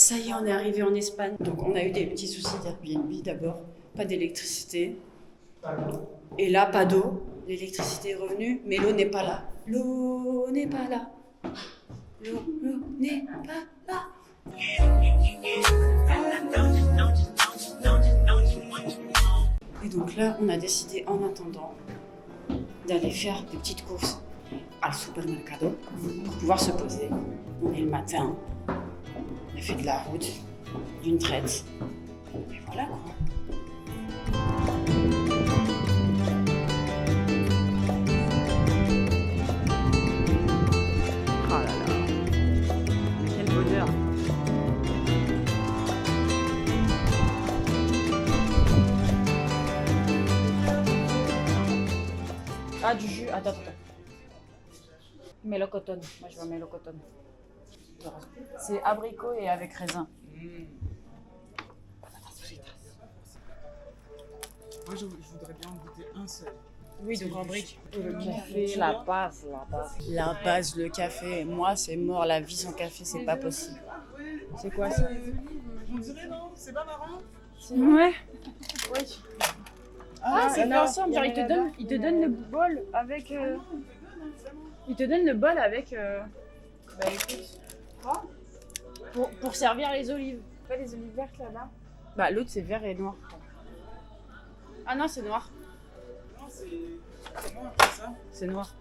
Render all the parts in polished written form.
Ça y est, on est arrivé en Espagne. Donc on a eu des petits soucis d'Airbnb d'abord. Pas d'électricité. Et là, pas d'eau. L'électricité est revenue, mais l'eau n'est pas là. L'eau n'est pas là. L'eau n'est pas là. Et donc là, on a décidé en attendant d'aller faire des petites courses al supermercado pour pouvoir se poser. On est le matin, on a fait de la route, d'une traite. Et voilà quoi. Oh là là, quel bonheur. Ah, du jus, attends. Mélocotone, moi je veux mélocotone. C'est abricot et avec raisin. Moi je voudrais bien en goûter un seul. Oui, donc en brique. Le café, la base. La base, le café. Moi, c'est mort. La vie sans café, c'est pas possible. C'est quoi ça? On dirait non, c'est pas marrant. Ouais. Oui. Ah, c'est fait ensemble, genre il te donne le bol avec. Il te donne le bol avec. Bah écoute. Pour servir les olives. Pas les olives vertes là-bas. Bah, l'autre, c'est vert et noir. Ah non, c'est noir. Non, c'est comment on fait ça? C'est noir.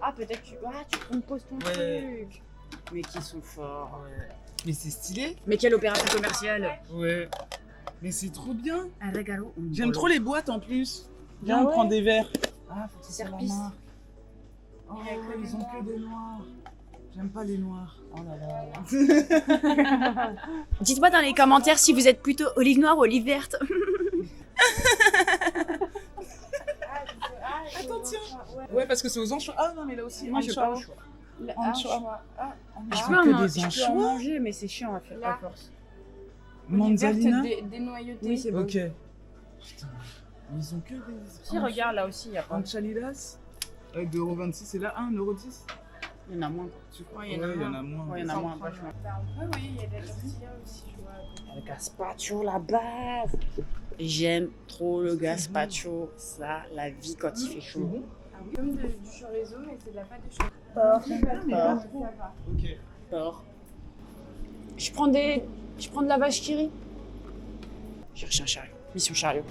Ah, peut-être tu composes ton truc. Mais qui sont forts. Ouais. Mais c'est stylé. Mais quelle opération commerciale. Ouais. Mais c'est trop bien. Un regalo. J'aime trop les boîtes en plus. Viens, Ah on ouais. prend des verres. Ah, faut que C'est ça soit la Serpis. marque. Oh, ils ont que des noirs. J'aime pas les noirs. Oh là là. Dites-moi dans les commentaires si vous êtes plutôt olive noire ou olive verte. Attends, tiens. Ouais, parce que c'est aux anchois. Ah non, mais là aussi. Moi, je anchois. pas le choix. Anchois. Je Ah, peux, que en, des je peux en anchois. manger, mais c'est chiant à faire Là. à force. Manzanina. Dénoyauté. Oui, c'est bon. Ok. Putain. Ils ont que des. Si, regarde, là aussi, il y a pas. Anchalidas. Avec 2,26€. Et là, 1,10€. Il y en a moins. Tu crois? Ouais, il y en a moins. Ouais, il y en a moins, vachement. Oui, il y a des tortillas aussi, je vois. Le gazpacho, la base. J'aime trop le gazpacho. Ça, la vie quand il fait chaud. Ah oui, comme du chorizo, mais c'est de la pâte de chorizo. Porc. Ok. Porc. Je prends de la vache qui rit. Cherche un chariot. Mission chariot.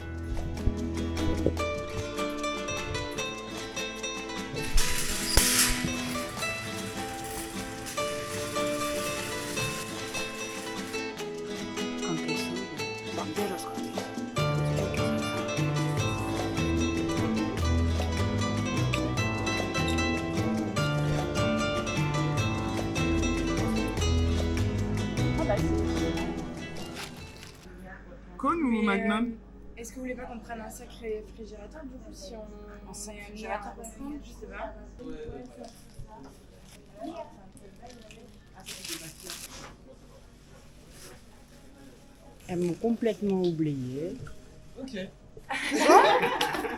Cône ou Magnum? Est-ce que vous voulez pas qu'on prenne un sacré réfrigérateur du coup si on s'est mis à confondre, je sais pas. Elles m'ont complètement oublié. Ok.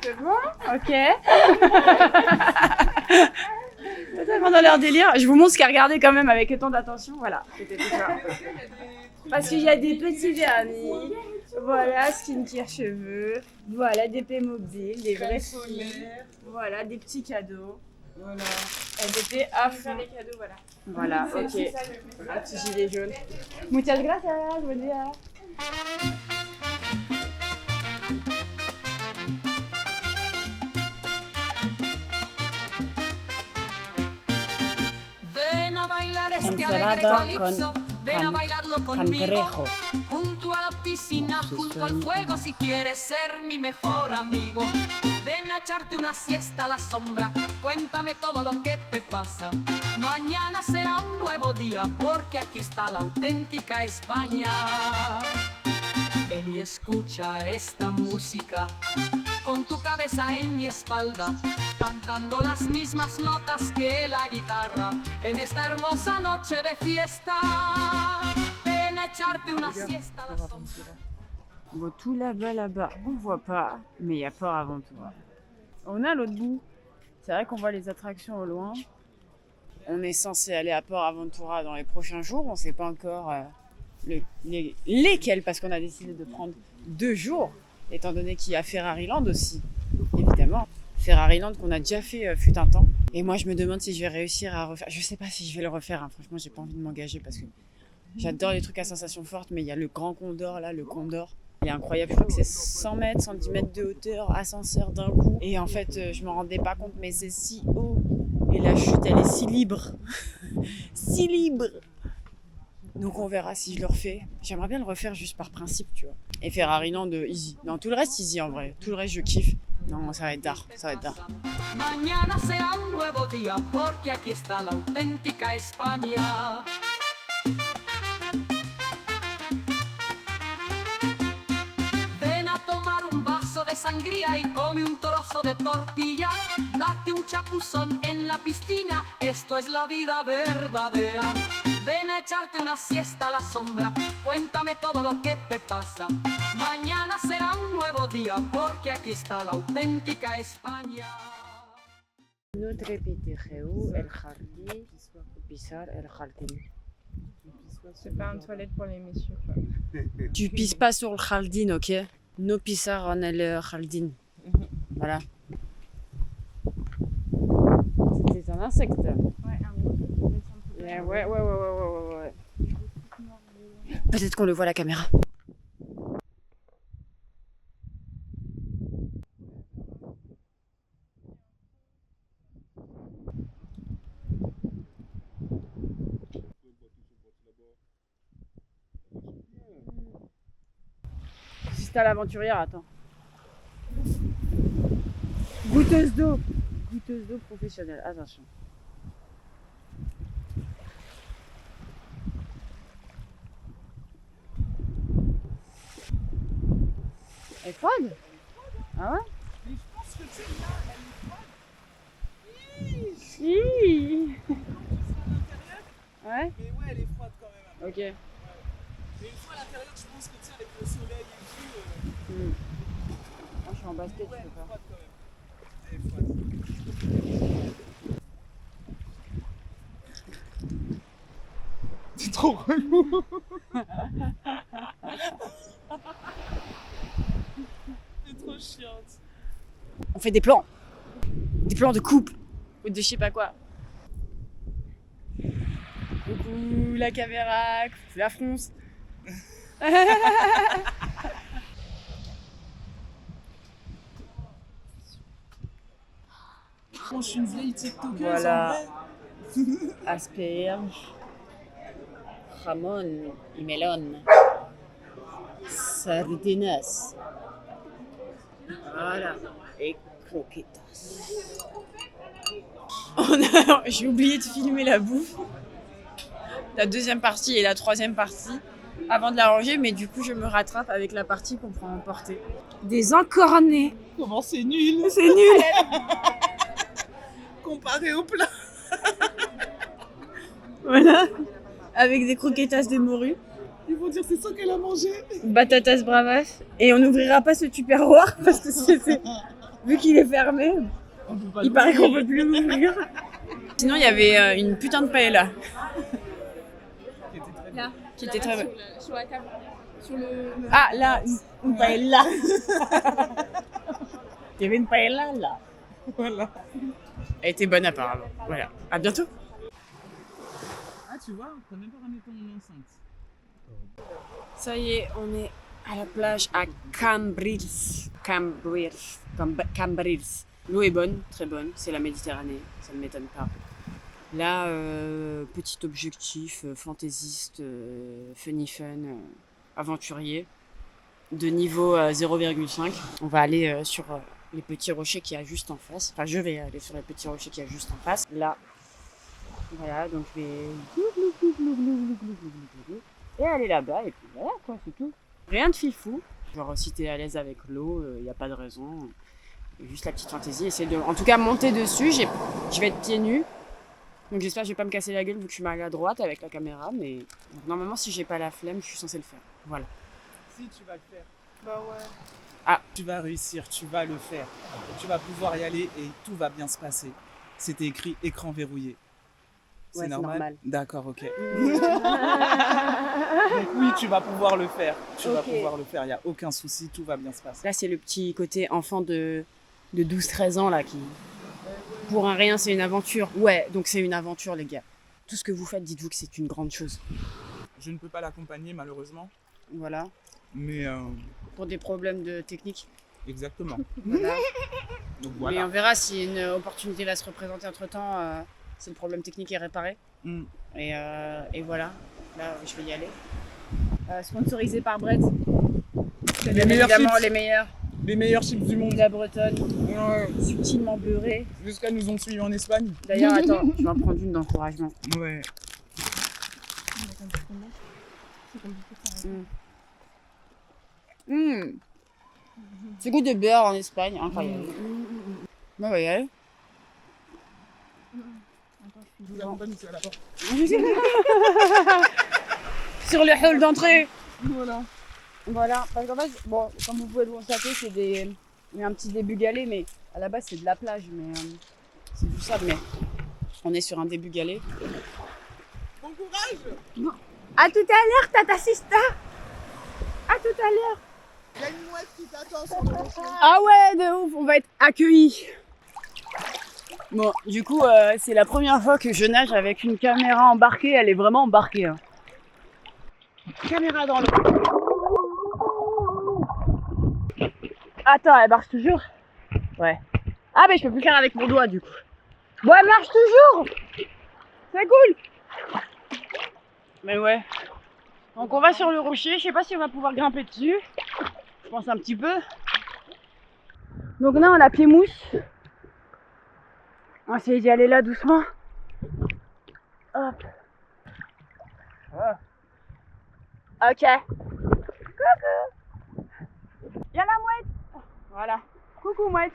C'est bon? Ok. Totalement dans leur délire. Je vous montre ce qu'elle regardait quand même avec autant d'attention. Voilà, c'était tout ça. Parce qu'il y a des petits vernis. Voilà, skincare cheveux. Voilà, des Playmobil, des vrais filles. Voilà, des petits cadeaux. Voilà. Elles étaient à fond. Les cadeaux, voilà. Voilà, ok. C'est ça le Un petit gilet jaune. Muchas gracias, buen día. Ven a bailar este Ensalada alegre con calipso, ven a bailarlo conmigo. cangrejo. Junto a la piscina, junto al fuego, si quieres ser mi mejor amigo. Ven a echarte una siesta a la sombra, cuéntame todo lo que te pasa. Mañana será un nuevo día, porque aquí está la auténtica España. Ven y escucha esta música, con tu cabeza en mi espalda, cantando las mismas notas que la guitarra, en esta hermosa noche de fiesta. Ven a echarte una siesta a la sombra. On voit tout là-bas, on voit pas, mais il y a Port Aventura. On est à l'autre bout. C'est vrai qu'on voit les attractions au loin. On est censé aller à Port Aventura dans les prochains jours. On ne sait pas encore lesquels, parce qu'on a décidé de prendre 2 jours, étant donné qu'il y a Ferrari Land aussi, évidemment. Ferrari Land qu'on a déjà fait fut un temps. Et moi, je me demande si je vais réussir à refaire. Je sais pas si je vais le refaire. Hein. Franchement, j'ai pas envie de m'engager parce que j'adore les trucs à sensations fortes, mais il y a le Grand Condor là, le Condor. Il est incroyable, je crois que c'est 100 mètres, 110 mètres de hauteur, ascenseur d'un coup. Et en fait, je me rendais pas compte, mais c'est si haut. Et la chute, elle est si libre. Si libre. Donc on verra si je le refais. J'aimerais bien le refaire juste par principe, tu vois. Et Ferrari Land, easy. Non, tout le reste, easy en vrai. Tout le reste, je kiffe. Non, ça va être d'art. Ça va être d'art. Mañana será un nuevo día porque aquí está la auténtica España. Ven a tomar un vaso de sangría y come un trozo de tortilla. Date un chapuzón en la piscina, esto es la vida verdadera. Ven a echarte una siesta a la sombra, cuéntame todo lo que te pasa. Mañana será un nuevo día porque aquí está la auténtica España. Notre Pitireu, El Jardí, Pisar, El Jardín. C'est pas une toilette pour les messieurs, quoi. Tu pisses pas sur le Jardín, ok? No pisar en el Jardín. Voilà. C'est un insecte. Ouais, un gros peu. Ouais. Peut-être qu'on le voit à la caméra. Si c'est à l'aventurière, attends. Goûteuse d'eau. Goûteuse d'eau professionnelle, attention. Elle est froide? Ah ouais? Mais je pense que tu sais, là, elle est froide. Si. Quand tu seras à l'intérieur, Ouais? mais ouais, elle est froide quand même. Ok. Mais une fois à l'intérieur, je pense que tu sais, avec le soleil et tout, Moi je suis en basket, ouais, je elle peux est pas. froide quand même. Elle est froide. C'est trop relou. C'est trop chiante. On fait des plans. Des plans de couple. Ou de je sais pas quoi. Coucou la caméra, coucou la France. Moi, je suis une vieille TikTokeuse Voilà. en vrai. Asperge, jamón y melón, sardinas, voilà, et croquetas. J'ai oublié de filmer la bouffe, la deuxième partie et la troisième partie, avant de la ranger, mais du coup je me rattrape avec la partie qu'on prend en portée. Des encornés, Comment c'est nul c'est nul. comparé au plat. Voilà, avec des croquetas de morue. Ils vont dire c'est ça qu'elle a mangé. Batatas bravas. Et on n'ouvrira pas ce tupperware parce que vu qu'il est fermé, On peut pas il paraît qu'on peut plus l'ouvrir. Sinon, il y avait une putain de paella Là, qui était très bonne. Sur la table. Sur le. Ah, là, une paella. Il y avait une paella là. Voilà. Elle était bonne apparemment. Voilà. À bientôt. Ah, tu vois, t'as même pas ramené ton enceinte. Ça y est, on est à la plage à Cambrils. Cambrils. L'eau est bonne, très bonne. C'est la Méditerranée, ça ne m'étonne pas. Là, petit objectif fantaisiste, funny fun, aventurier, de niveau 0,5. On va aller sur les petits rochers qu'il y a juste en face. Enfin, je vais aller sur les petits rochers qu'il y a juste en face. Là, voilà, donc je vais... Et aller là-bas, et puis voilà, quoi, c'est tout. Rien de fifou. Genre, si t'es à l'aise avec l'eau, il n'y a pas de raison. Juste la petite fantaisie, essayer de, en tout cas, monter dessus. Je vais être pieds nus. Donc j'espère que je vais pas me casser la gueule vu que je suis maladroite avec la caméra. Mais donc, normalement, si j'ai pas la flemme, je suis censée le faire. Voilà. Si, tu vas le faire. Bah ouais. Ah. Tu vas réussir, tu vas le faire. Tu vas pouvoir y aller et tout va bien se passer. C'était écrit écran verrouillé. C'est Ouais, c'est normal. D'accord, ok. Donc oui, tu vas pouvoir le faire. Tu vas Ok. pouvoir le faire, il n'y a aucun souci, tout va bien se passer. Là, c'est le petit côté enfant de 12-13 ans, là, qui... Pour un rien, c'est une aventure. Ouais, donc c'est une aventure, les gars. Tout ce que vous faites, dites-vous que c'est une grande chose. Je ne peux pas l'accompagner malheureusement, Voilà. mais Pour des problèmes de technique. exactement. Voilà. Donc Mais voilà. on verra si une opportunité va se représenter entre-temps, si le problème technique est réparé. Mm. Et voilà. Là, je vais y aller. Sponsorisé par Brett. C'est Les bien meilleurs évidemment chips. les meilleurs. Les meilleurs chips du monde. De la Bretonne. Subtilement beurré. Jusqu'à nous ont suivis en Espagne. D'ailleurs, attends, je vais en prendre une d'encouragement. Ouais. C'est goût de beurre en Espagne, incroyable. Bah ouais, allez. Je vous accompagne ici à la porte. Sur le hall d'entrée. Voilà. Voilà, parce qu'en fait, bon, comme vous pouvez le constater, il y a un petit début galé, mais à la base c'est de la plage, mais c'est du sable, mais on est sur un début galé. Bon courage. À tout à l'heure, Tata Sista. À tout à l'heure. Il y a une mouette qui t'attend sur le rocher. Ah ouais, de ouf, on va être accueillis. Bon, du coup, c'est la première fois que je nage avec une caméra embarquée. Elle est vraiment embarquée. Hein. Caméra dans l'eau. Attends, elle marche toujours? Ouais. Ah, mais je peux plus faire avec mon doigt, du coup. Bon, elle marche toujours. C'est cool. Mais ouais. Donc on va sur le rocher. Je sais pas si on va pouvoir grimper dessus. Je pense un petit peu. Donc là, on a pied mousse. On va essayer d'y aller là doucement. Hop. Ok. Coucou. Y'a la mouette. Voilà. Coucou mouette.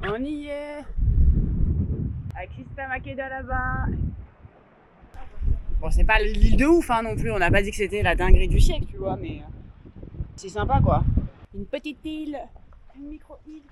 On y est. Avec Sista Makeda là-bas. Bon, c'est pas l'île de ouf hein, non plus. On n'a pas dit que c'était la dinguerie du siècle, tu vois, mais c'est sympa quoi. Une petite île. Une micro-île.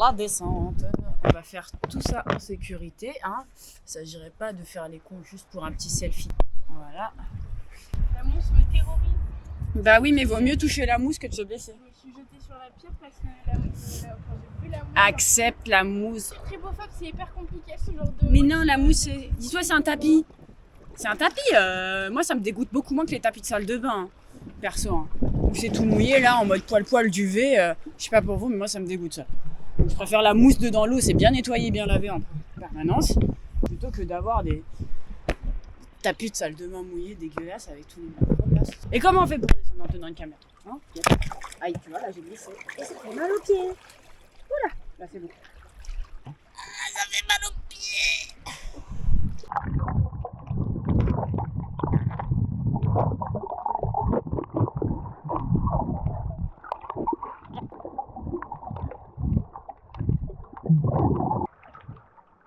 La descente. On va faire tout ça en sécurité. Hein. Il ne s'agirait pas de faire les cons juste pour un petit selfie. Voilà. La mousse me terrorise. Bah oui, mais vaut mieux toucher la mousse que de se blesser. Je me suis jetée sur la pierre parce que quand j'ai vu la mousse. Accepte la mousse. C'est très beau Fab, c'est hyper compliqué ce genre de. Mais non, la mousse, dis-toi, c'est un tapis. C'est un tapis. Moi, ça me dégoûte beaucoup moins que les tapis de salle de bain. Hein, perso. Hein. Où c'est tout mouillé là, en mode poil duvet. Je sais pas pour vous, mais moi, ça me dégoûte ça. Donc, je préfère la mousse dedans l'eau, c'est bien nettoyé, bien lavé en permanence, plutôt que d'avoir des tapis de salle de bain mouillés dégueulasses avec tous les microbes. Et comment on fait pour descendre en tenant une caméra hein? Aïe, tu vois, là j'ai glissé. Et ça fait mal aux pieds. Oula, là c'est bon. Ah, ça fait mal aux pieds.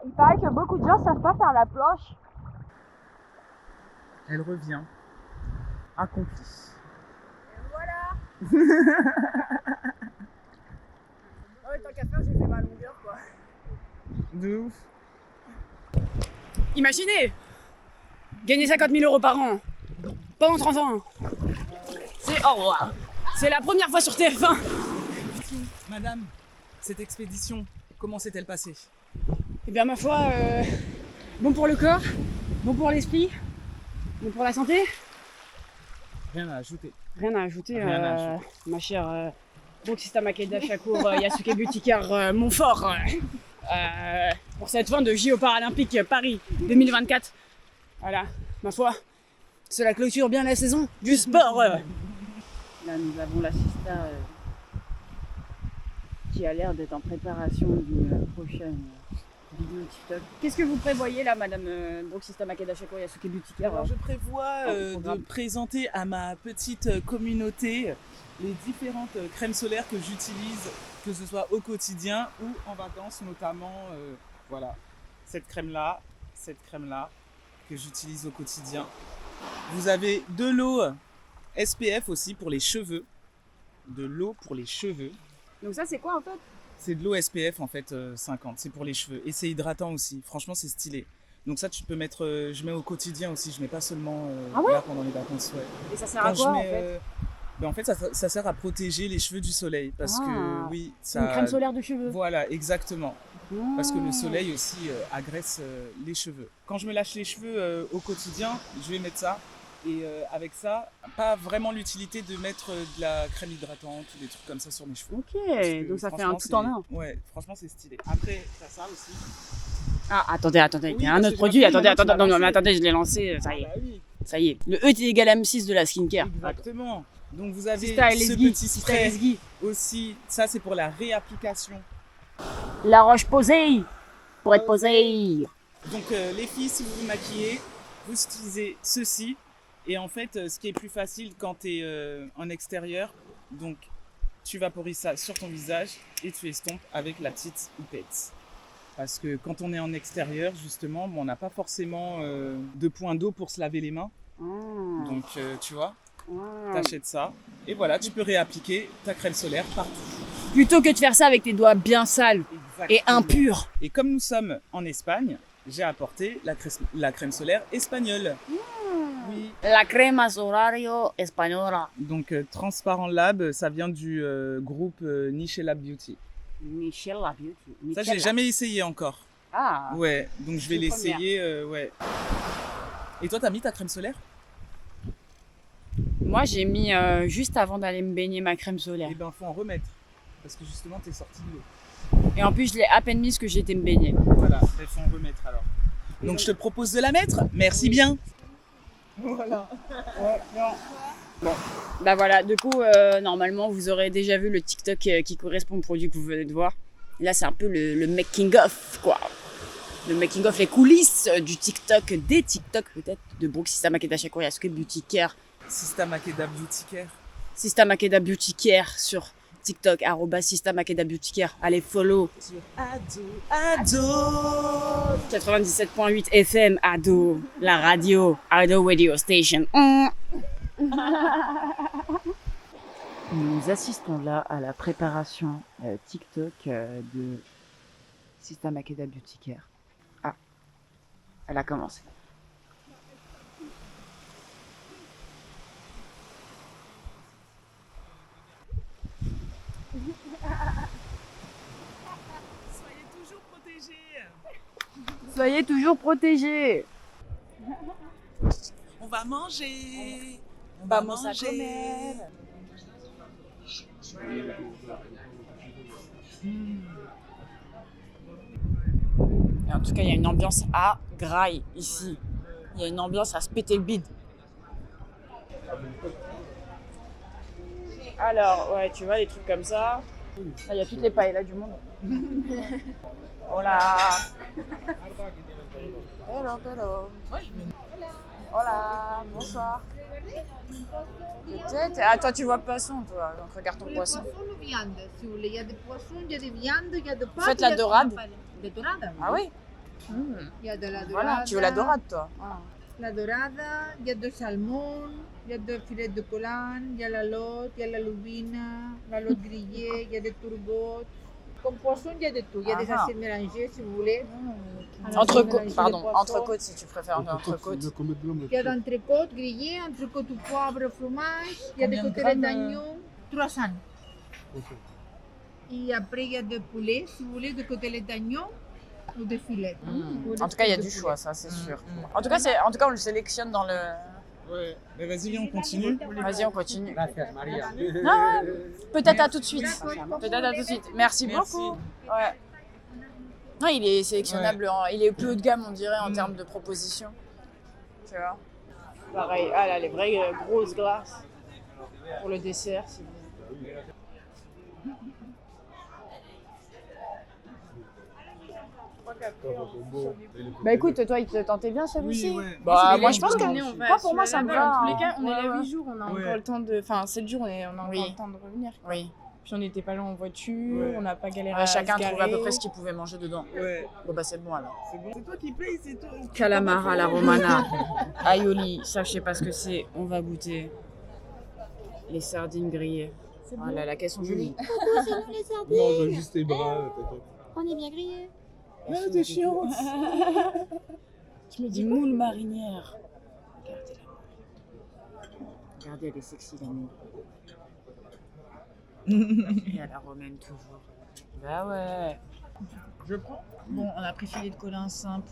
Il paraît que beaucoup de gens savent pas faire la planche. Elle revient. Accomplie. Ouais, tant qu'à faire, j'ai fait ma longueur quoi. De ouf. Imaginez gagner 50 000 € par an pendant 30 ans. C'est la première fois sur TF1. Madame, cette expédition, comment s'est-elle passée? Eh bien ma foi, bon pour le corps, bon pour l'esprit, bon pour la santé. Rien à ajouter. Rien à ajouter, Rien à ajouter. ma chère Sista Makeda Shakur Yasuke Butikar Montfort. Pour cette fin de JO Paralympique Paris 2024. Voilà, ma foi, cela clôture bien la saison du sport. Là, nous avons la Sista qui a l'air d'être en préparation d'une prochaine vidéo TikTok. Qu'est-ce que vous prévoyez là, madame Sista Makeda Shakur Yasuke Butikar? Alors je prévois de programme. présenter à ma petite communauté les différentes crèmes solaires que j'utilise, que ce soit au quotidien ou en vacances notamment. Voilà. cette crème-là, que j'utilise au quotidien. Vous avez de l'eau SPF aussi pour les cheveux. De l'eau pour les cheveux. Donc ça, c'est quoi en fait? C'est de l'eau SPF en fait 50, c'est pour les cheveux. Et c'est hydratant aussi, franchement c'est stylé. Donc ça tu peux mettre, je mets au quotidien aussi, je mets pas seulement là pendant les vacances. Ouais. Et ça sert à quoi en fait? En fait ça sert à protéger les cheveux du soleil. Parce que oui, c'est une crème solaire de cheveux. Voilà, exactement. Parce que le soleil aussi agresse les cheveux. Quand je me lâche les cheveux au quotidien, je vais mettre ça. Et avec ça, pas vraiment l'utilité de mettre de la crème hydratante ou des trucs comme ça sur mes cheveux. Ok, donc ça fait un tout en un. Ouais, franchement c'est stylé. Après, t'as ça aussi. Ah, attendez, Oui, il y a un autre produit. Attendez, non, mais attendez, je l'ai lancé, ça y est. Ah, bah oui. Ça y est. Le E égale M6 de la skincare. Exactement. Donc vous avez Sista ce Lesgui, petit Sista spray Lesgui. aussi. Ça c'est pour la réapplication. La roche posée. Pour être posée. Donc les filles, si vous vous maquillez, vous utilisez ceci. Et en fait, ce qui est plus facile quand tu es en extérieur, donc tu vaporises ça sur ton visage et tu estompes avec la petite houppette. Parce que quand on est en extérieur, justement, on n'a pas forcément de point d'eau pour se laver les mains. Donc tu vois, t'achètes ça et voilà, tu peux réappliquer ta crème solaire partout. Plutôt que de faire ça avec tes doigts bien sales et Exactement. impurs. Et comme nous sommes en Espagne, j'ai apporté la crème solaire espagnole. Oui. La crema solario española. Donc Transparent Lab, ça vient du groupe Nichella Beauty. Michella Beauty. Ça, je l'ai jamais essayé encore. Ah. Ouais, donc je vais C'est première. l'essayer. Ouais. Et toi, t'as mis ta crème solaire? Moi, j'ai mis juste avant d'aller me baigner ma crème solaire. Eh ben, faut en remettre. Parce que justement, t'es sorti de l'eau. Et en plus, je l'ai à peine mise que j'ai été me baigner. Voilà, il faut en remettre alors. Donc je te propose de la mettre. Merci bien. Voilà. Bon, bah voilà, du coup, normalement, vous aurez déjà vu le TikTok qui correspond au produit que vous venez de voir. Et là, c'est un peu le making-of, quoi. Le making-of, les coulisses du TikTok, des TikTok peut-être, de Brooke Sista Makeda Shakur Yasuke Beauty Care. Sista Makeda Beauty Care. Sista Makeda Beauty Care sur TikTok, @Sista Makeda Beauty Care. Allez, follow. Ado. 97.8 FM, Ado, la radio, Ado Radio Station. Nous assistons là à la préparation TikTok de Sista Makeda Beauty Care. Ah, elle a commencé. Soyez toujours protégés. Soyez toujours protégés. On va manger. On Vamos a comer. Et en tout cas, il y a une ambiance à graille ici. Il y a une ambiance à se péter le bide. Alors, ouais, tu vois, des trucs comme ça. Là, il y a toutes les paellas du monde. Hola. Hello, hello. Hola, bonsoir. Peut-être. Ah, toi, tu vois poisson, toi. Donc, regarde ton poisson. Solo viande, si vous voulez. Il y a des poissons, il y a des viandes, il y a des pâtes. Faites la il y a de dorade. De dorade. Ah oui. Il y a de la dorade. Voilà, tu veux la dorade, toi. Ah. La dorada, il y a de salmon, il y a de filet de colline, il y a la lotte, il y a la lubina, la lotte grillée, il y a des tourgottes. Comme poisson, il y a de tout. Il y a des Ah. assiettes mélangées, si vous voulez. Alors, Entrecôte, mélanger pardon, les poissons. entrecôte si tu préfères une entrecôte. Il y a d'entrecôte grillée, entrecôte au poivre, fromage. Il y a des Combien de côtelettes grammes, d'agneau, 300. Et après, il y a de poulet, si vous voulez, de côtelettes d'agneau ou de filet. En tout cas, il y a du choix, ça, c'est sûr. En tout cas, on le sélectionne dans le. Ouais. Mais vas-y, viens, on continue. Vas-y, on continue. Gracias, María. Ah, peut-être à tout de suite. Peut-être à tout de suite. Merci Merci. beaucoup. Ouais. Non, il est sélectionnable. Il est plus haut de gamme, on dirait, en termes de propositions. Tu vois. Pareil. Ah là, les vraies grosses glaces pour le dessert. Si vous voulez. Bah écoute, toi, il te tentait bien celui-ci. Oui, ouais. Bah moi, je pense que on va moi, pour moi, ça me va. Dans tous les hein. cas, on est Ouais, là ouais. 8 jours, on a Ouais. encore le temps de. Enfin, 7 jours, on a Oui. encore le temps de revenir. Oui. Puis on n'était pas loin en voiture, Ouais. on n'a pas galéré Ouais, à chacun se garer. trouvait à peu près ce qu'il pouvait manger dedans. Ouais. Bon bah c'est bon alors. C'est bon. C'est toi qui paye, c'est toi. Calamar à la romana. Aioli, ça je sais pas ce que c'est. On va goûter. Les sardines grillées. Oh là là, qu'elles sont jolies. Mange juste tes bras, t'inquiète. On est bien grillés. Ah, t'es chiante. Je me dis moule marinière. Regardez-la. Regardez, elle est sexy la moule. Et à la romaine toujours. Bah ouais. Je prends. Bon, on a pris filet de colin simple.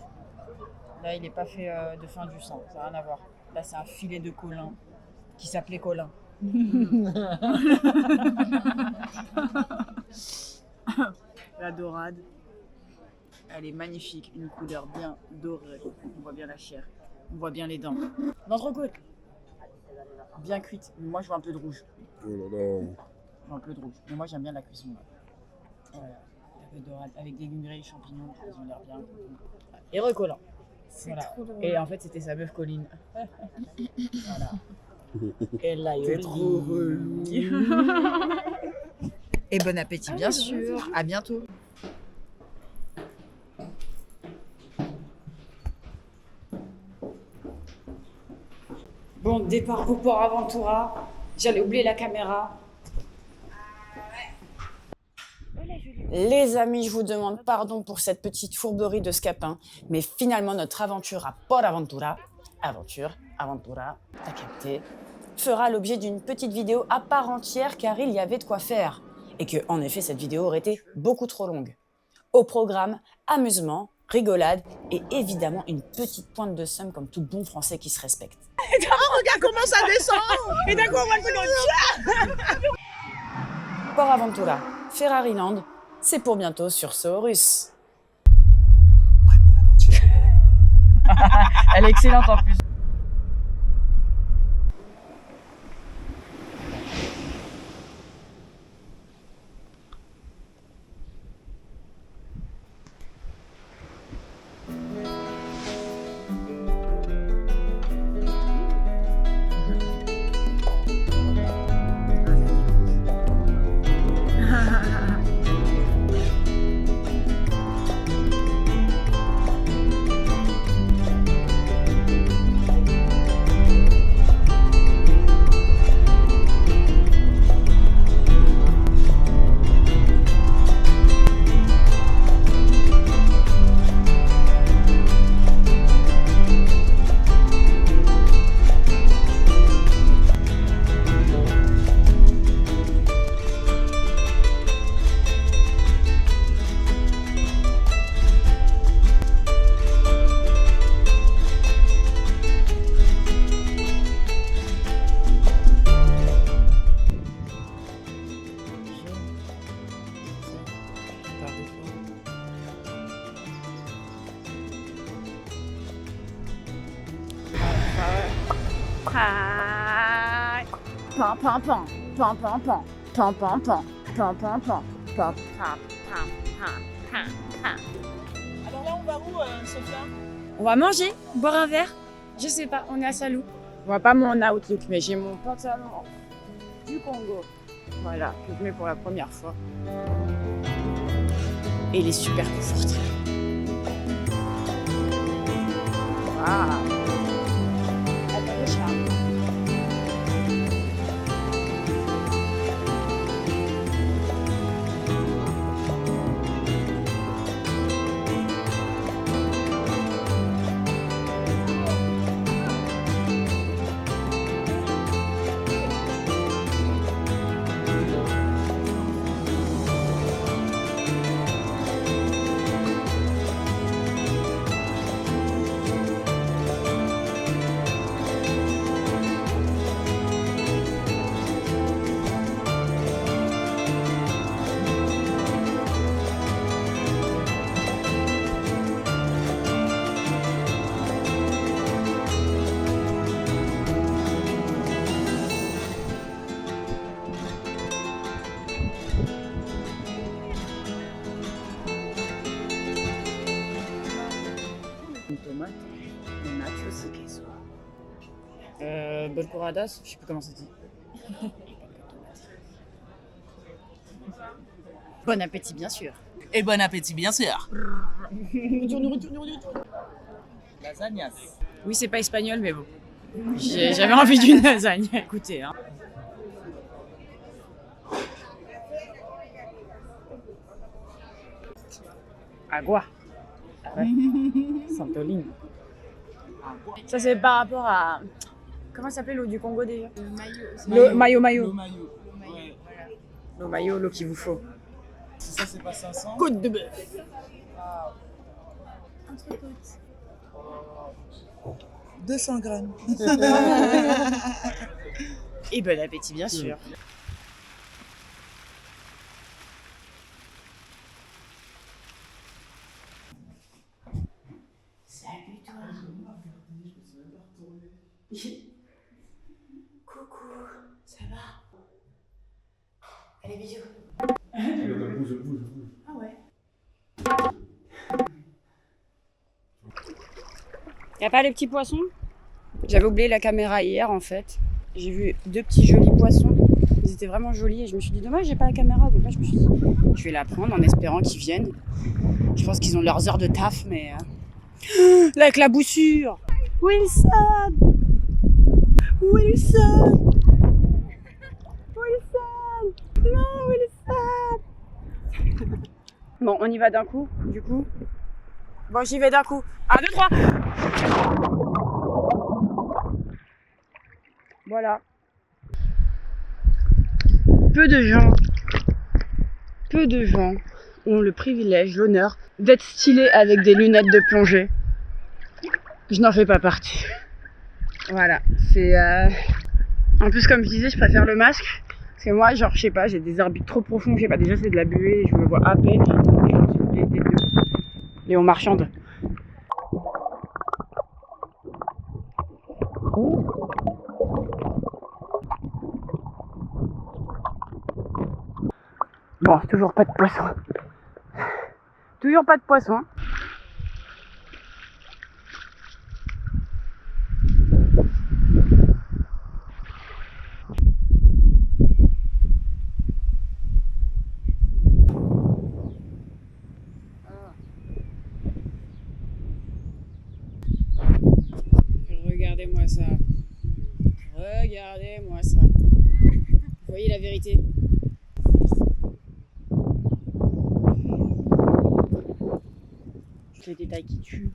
Là, il n'est pas fait de fin du sang, ça n'a rien à voir. Là, c'est un filet de colin qui s'appelait Colin. La dorade, elle est magnifique, une couleur bien dorée. On voit bien la chair, on voit bien les dents. L'entrecôte, bien cuite. Moi, je vois un peu de rouge. Oh là là. Je vois un peu de rouge. Mais moi, j'aime bien la cuisson. Voilà. Un peu de dorade avec des légumes gris, champignons, ils ont l'air bien. Et recollant. Voilà. Et en fait, c'était sa meuf Colline. Voilà. Et là, T'es trop relou. Et bon appétit, bien sûr. À bientôt. Bon, départ pour Port Aventura. J'allais oublier la caméra. Les amis, je vous demande pardon pour cette petite fourberie de scapin, mais finalement notre aventure à Port Aventura, Aventura, t'as capté, fera l'objet d'une petite vidéo à part entière car il y avait de quoi faire. Et que, en effet, cette vidéo aurait été beaucoup trop longue. Au programme, amusement, rigolade et évidemment une petite pointe de somme comme tout bon français qui se respecte. Regarde comment ça descend. Et d'un coup, on voit le truc en Port Aventura, Ferrari Land, c'est pour bientôt sur Saurus. Elle est excellente en plus. Hi. Pan pan pan, pan pan pan, pan pan pan, pan pan pan, pan pan pan pan pan pan. Alors là, on va où, Sophia? On va manger, boire un verre. Je sais pas, on est à Salou. Je vois pas mon outlook, mais j'ai mon pantalon du Congo. Voilà, que je mets pour la première fois. Et il est super confortable. Waouh. Attends, le charme. Une tomate, une nachos et queso. Bolcoradas, je sais plus comment ça dit. Bon appétit, bien sûr. Et bon appétit, bien sûr. Lasagnas. Oui, c'est pas espagnol, mais bon. J'avais envie d'une lasagne. Écoutez, hein. Agua. Santoline. Ça, c'est par rapport à... Comment s'appelait l'eau du Congo déjà? Mayo. Le maillot. Ouais. L'eau mayo, l'eau qu'il vous faut. Si ça, c'est pas 500. Côte de bœuf. Ah. 200 grammes. Et bon appétit, bien sûr. Coucou, ça va? Allez, bisous. Bouge. Ah ouais. Y a pas les petits poissons? J'avais oublié la caméra hier en fait. J'ai vu 2 petits jolis poissons. Ils étaient vraiment jolis et je me suis dit dommage j'ai pas la caméra. Donc là je me suis dit je vais la prendre en espérant qu'ils viennent. Je pense qu'ils ont leurs heures de taf mais... La éclaboussure! Wilson! Non Wilson! Bon on y va d'un coup du coup. Bon j'y vais d'un coup. 1, 2, 3! Voilà. Peu de gens ont le privilège, l'honneur d'être stylés avec des lunettes de plongée. Je n'en fais pas partie. Voilà, c'est... En plus, comme je disais, je préfère le masque. Parce que moi, genre, je sais pas, j'ai des orbites trop profonds. Je sais pas, déjà, c'est de la buée, je me vois à peine. Léon Marchande. Bon, toujours pas de poisson. Toujours pas de poisson. Regardez-moi ça. Regardez-moi ça. Vous voyez la vérité? Les détails qui tuent.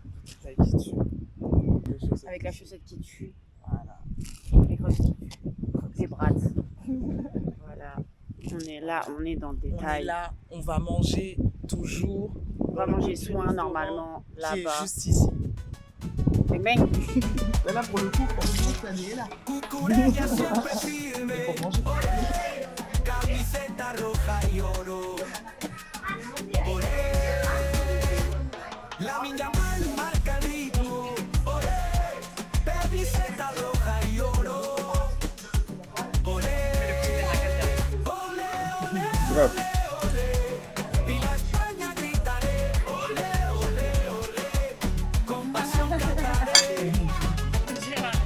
Avec la chaussette qui tue. Voilà. Les grosses qui tuent. Les brattes. Voilà. On est là, on est dans le On est détail. là, on va manger toujours. On va manger soin normalement Qui est là-bas. juste ici. Bang bang. Là, pour le coup, franchement, ça est là. Pour manger. La minga mal marca el ritmo, olé, camiseta roja y oro, olé, olé, olé, olé, y la España gritaré, olé, olé, olé, con pasión cantaré,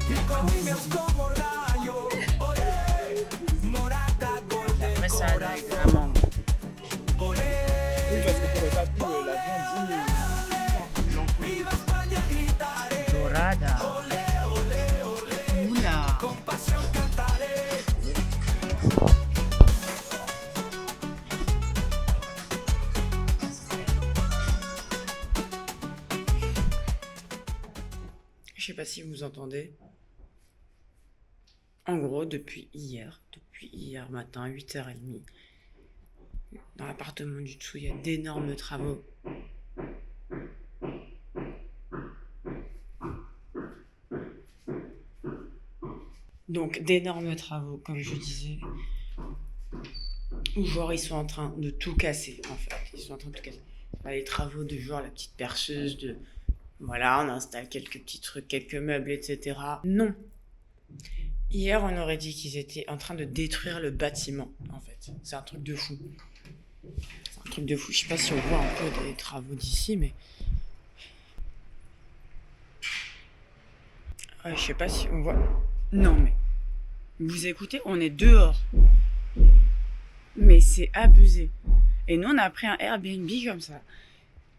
y con niños como rayo, olé, morata, golden, Après ça, corazón, vraiment. olé, Oui, parce que pour le tapis, la viande. viva España gritaré. Dorada. Oula. Con pasión cantaré. Je sais pas si vous entendez. En gros, depuis hier matin, 8h30, dans l'appartement du dessous, il y a d'énormes travaux. Donc, d'énormes travaux, comme je disais. Ou genre, ils sont en train de tout casser, en fait. Ils sont en train de tout casser. Là, les travaux de genre, la petite perceuse, de... Voilà, on installe quelques petits trucs, quelques meubles, etc. Non. Hier, on aurait dit qu'ils étaient en train de détruire le bâtiment, en fait. C'est un truc de fou. C'est un truc de fou. Je sais pas si on voit un peu des travaux d'ici, mais... Ouais, je sais pas si on voit... Non, mais... Vous écoutez, on est dehors. Mais c'est abusé. Et nous, on a pris un Airbnb comme ça.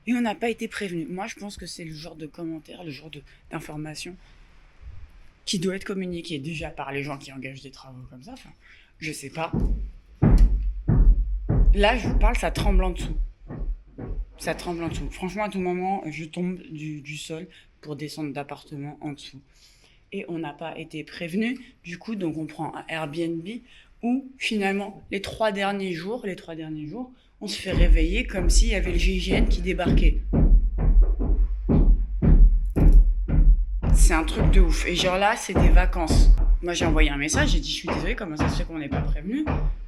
Et on n'a pas été prévenus. Moi, je pense que c'est le genre de commentaire, le genre d'information qui doit être communiqué déjà par les gens qui engagent des travaux comme ça. Enfin, je sais pas. Là, je vous parle, ça tremble en dessous. Ça tremble en dessous. Franchement, à tout moment, je tombe du sol pour descendre d'appartement en dessous. Et on n'a pas été prévenus. Du coup, donc on prend un Airbnb où finalement, les 3 derniers jours, on se fait réveiller comme s'il y avait le GIGN qui débarquait. C'est un truc de ouf. Et genre là, c'est des vacances. Moi, j'ai envoyé un message, j'ai dit, je suis désolée, comment ça se fait qu'on n'est pas prévenu?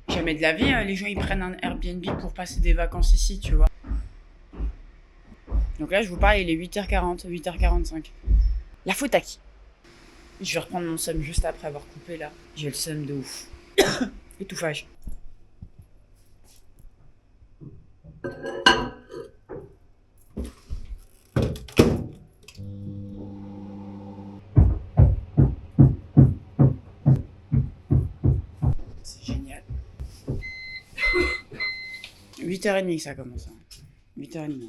Jamais de la vie, les gens, ils prennent un Airbnb pour passer des vacances ici, tu vois. Donc là, je vous parle, il est 8h40, 8h45. La faute à qui? Je vais reprendre mon seum juste après avoir coupé, là. J'ai le seum de ouf. Étouffage. C'est génial. 8h30 que ça commence. 8h30.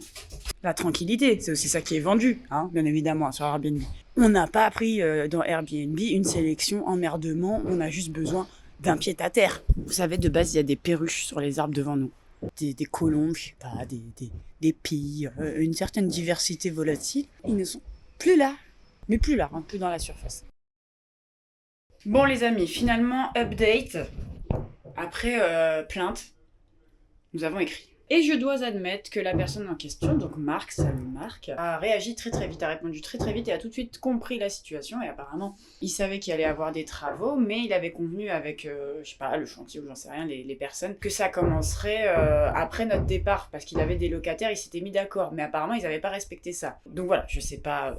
La tranquillité, c'est aussi ça qui est vendu, hein, bien évidemment, sur Airbnb. On n'a pas pris dans Airbnb une sélection emmerdement, on a juste besoin d'un pied-à-terre. Vous savez, de base, il y a des perruches sur les arbres devant nous. Des colombes, je sais pas, des pies, une certaine diversité volatile. Ils ne sont plus là, mais plus là, plus dans la surface. Bon les amis, finalement, update. Après plainte, nous avons écrit. Et je dois admettre que la personne en question, donc Marc, salut Marc, a réagi très très vite, a répondu très très vite et a tout de suite compris la situation. Et apparemment, il savait qu'il allait avoir des travaux, mais il avait convenu avec, je sais pas, le chantier ou j'en sais rien, les personnes, que ça commencerait après notre départ, parce qu'il avait des locataires, ils s'étaient mis d'accord, mais apparemment, ils n'avaient pas respecté ça. Donc voilà, je sais pas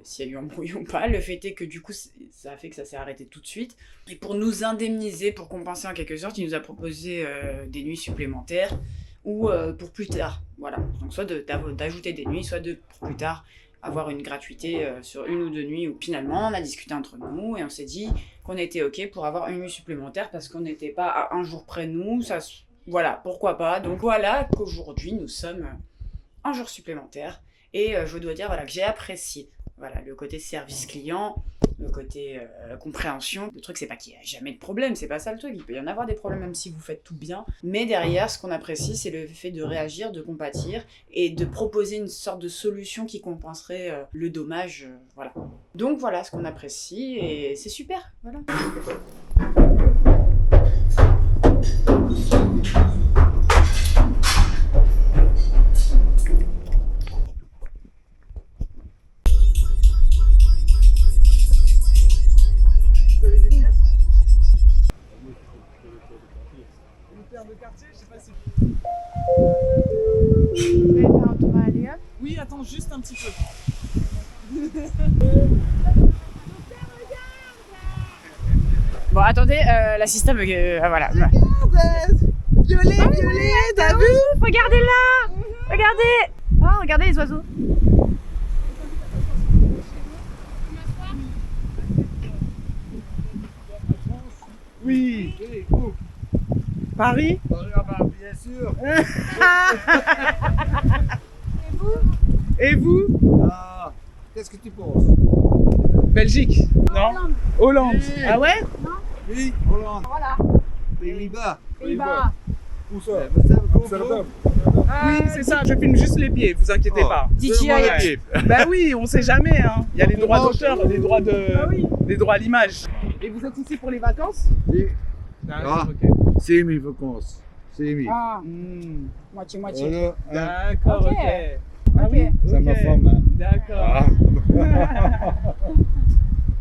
s'il y a eu embrouille ou pas, le fait est que du coup, ça a fait que ça s'est arrêté tout de suite. Et pour nous indemniser, pour compenser en quelque sorte, il nous a proposé des nuits supplémentaires, ou pour plus tard, voilà. Donc soit d'ajouter des nuits, soit pour plus tard avoir une gratuité sur 1 ou 2 nuits, où finalement on a discuté entre nous et on s'est dit qu'on était ok pour avoir une nuit supplémentaire parce qu'on n'était pas à 1 jour près de nous, voilà, pourquoi pas. Donc voilà qu'aujourd'hui nous sommes 1 jour supplémentaire et je dois dire voilà, que j'ai apprécié voilà, le côté service client, le côté compréhension. Le truc, c'est pas qu'il n'y a jamais de problème, c'est pas ça le truc. Il peut y en avoir des problèmes même si vous faites tout bien. Mais derrière, ce qu'on apprécie, c'est le fait de réagir, de compatir et de proposer une sorte de solution qui compenserait le dommage. Voilà. Donc voilà ce qu'on apprécie et c'est super. Voilà. Oui, attends juste un petit peu. Bon, attendez, l'assistant me... voilà. Violet, t'as vu? Regardez là! Regardez! Oh, regardez les oiseaux. Oui, où? Paris? Ah bah, bien sûr. Et vous? Ah, qu'est-ce que tu penses? Belgique? Non? Hollande. Oui. Ah ouais? Oui, Hollande. Voilà. Pays-Bas. Pays-Bas. Où ça? Amsterdam. Oui, c'est ça, je filme juste les pieds, vous inquiétez Oh. pas. DJI. Ouais. Bah oui, on sait jamais, hein. Il y a les droits d'auteur, les droits les droits à l'image. Et vous êtes ici pour les vacances? Oui. D'accord, Ah. ok. Semi-vacances. Semi. Ah, Hmm. moitié-moitié. Voilà, hein. D'accord, Ok. ok. Ah oui? C'est ma Ok. femme. Hein. D'accord. Ah.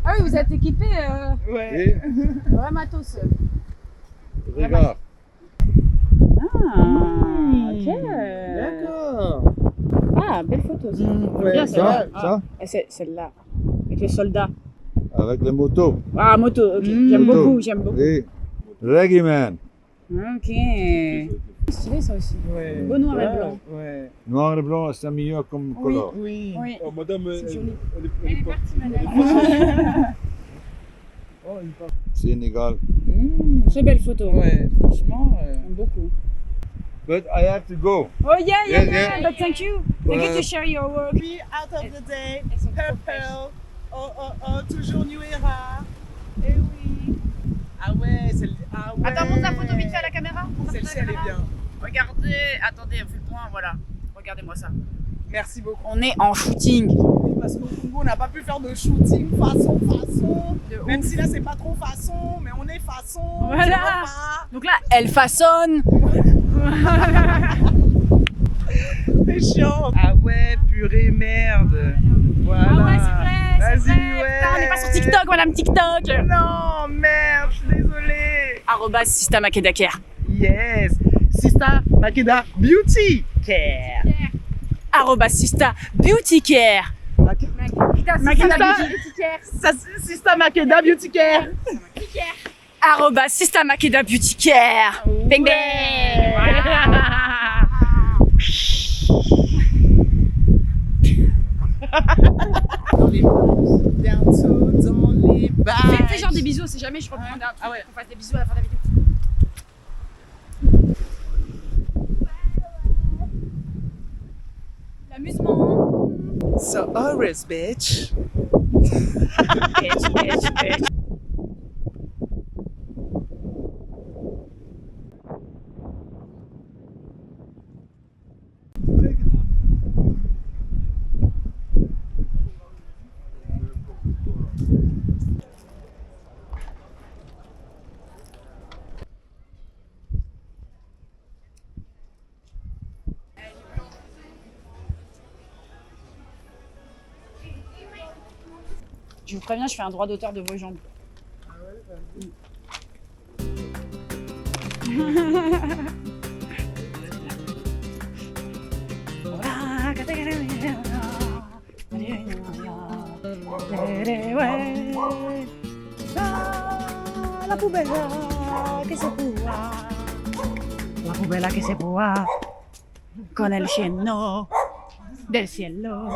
Ah oui, vous êtes équipé Ouais. Et vrai matos. regarde. Ah, ok. D'accord. Ah, belle photo aussi. Ouais, Bien, Ça, Ah. ça, Et c'est celle-là, avec les soldats. avec les motos. Ah, moto, ok. Mm. J'aime Moto. beaucoup, j'aime beaucoup. Et Reggae Man. Ok. Stylé ça aussi. Ouais. Beau noir et Ouais, blanc. Ouais. Noir et blanc, c'est meilleur comme Oui. couleur. Oui. Oui. Oh, madame, C'est joli. elle est pas- Oh, il parle. Sénégal. Hmm. Très belle photo. Ouais, franchement. J'aime beaucoup. but I have to go. Oh yeah, yeah, Yeah, yeah, yeah. but thank you. Thank you Ouais. to share your work. Be out of the day, purple, oh oh oh, toujours New Era. Eh oui. Ah ouais, ah ouais. Attends, monte la photo vite fait à la caméra. Celle-ci, elle est bien. Regardez, attendez, on fait le point, voilà. Regardez-moi ça. Merci beaucoup. On est en shooting. Oui, parce qu'au Congo, on n'a pas pu faire de shooting façon. De Même ouf. si là, c'est pas trop façon, mais on est façon. Voilà. tu vois pas. Donc là, elle façonne. C'est chiant. Ah ouais, purée, merde. Voilà. Ah ouais, c'est vrai, c'est Vas-y, vrai. ouais. Putain, on n'est pas sur TikTok, madame TikTok. Non, merde, je suis désolée. Arrobas Sista Makeda Care. Yes. Sista Makeda Beauty Care. Arrobas Sista Beauty Care. Sista Makeda Beauty Care. Arrobas Sista Makeda Beauty Care. Bang bang. Dans les bases. Bientôt dans les bases. Fais genre des bisous, c'est jamais je reprends un Ah ouais. On fasse des bisous à la fin de la vidéo. L'amusement. So Horus, bitch. Je vous préviens, je fais un droit d'auteur de vos jambes. La poubella que se púa. La poubella que se púa. Con el cielo del cielo.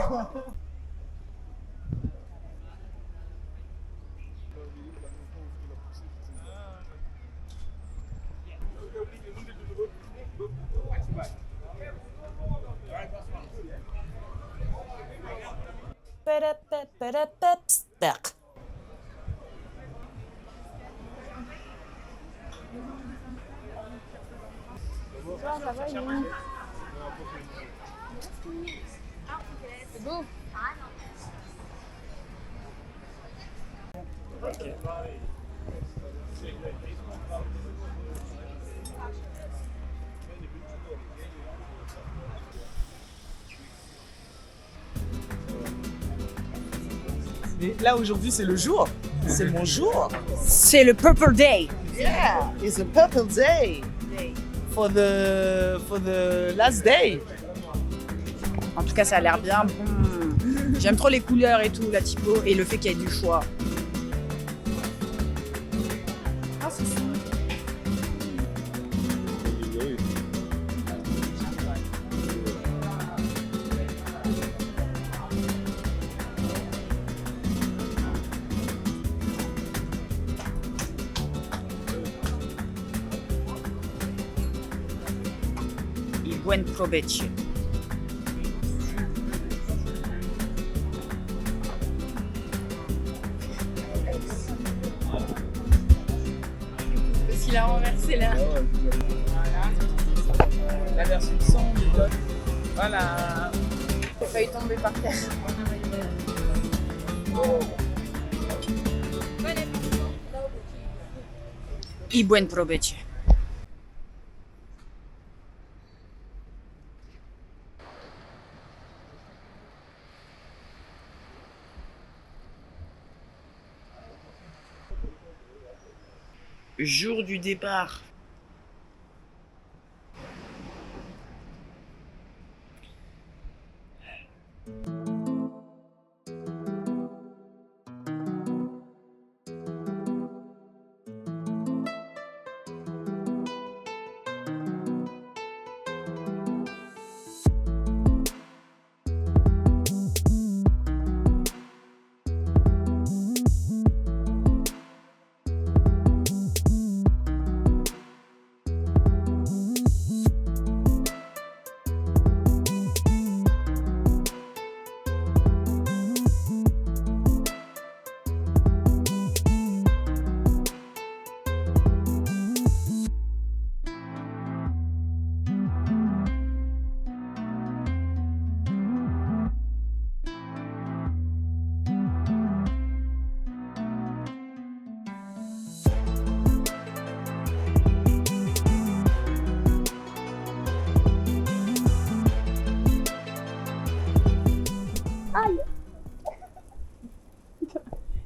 Mais là aujourd'hui c'est le jour, c'est mon jour. C'est le Purple Day. Yeah, it's a purple day for the last day. En tout cas, ça a l'air bien bon. J'aime trop les couleurs et tout, la typo, et le fait qu'il y ait du choix. Y buen provecho. Parce qu'il a renversé là. La version sans méthode. Voilà. J'ai failli tomber par terre. Y buen provecho. Jour du départ.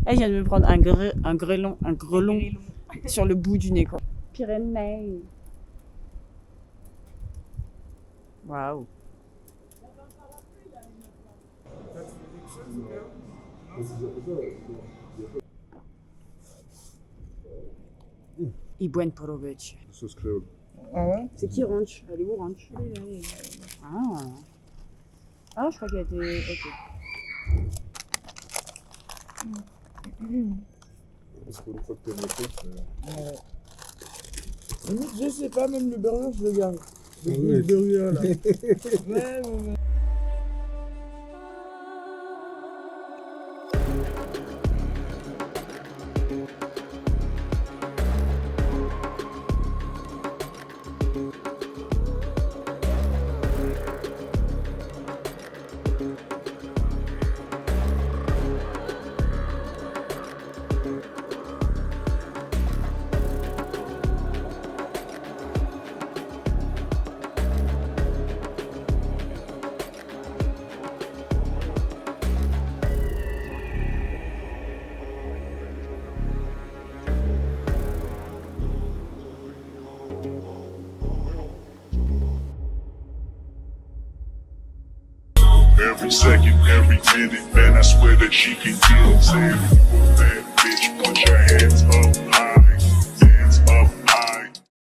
Elle vient de me prendre un grelon sur le bout du nez, quoi. Pyrénées. Waouh. I buon provecho. Så skrev C'est qui Ranch? Elle est où Ranch? Ah, je crois qu'elle était... Ok. Parce que une fois que t'es monté, Je sais pas, même le burger, je le garde. Le burger, là. Ouais. Every second, every minute, man, I swear that she can kill.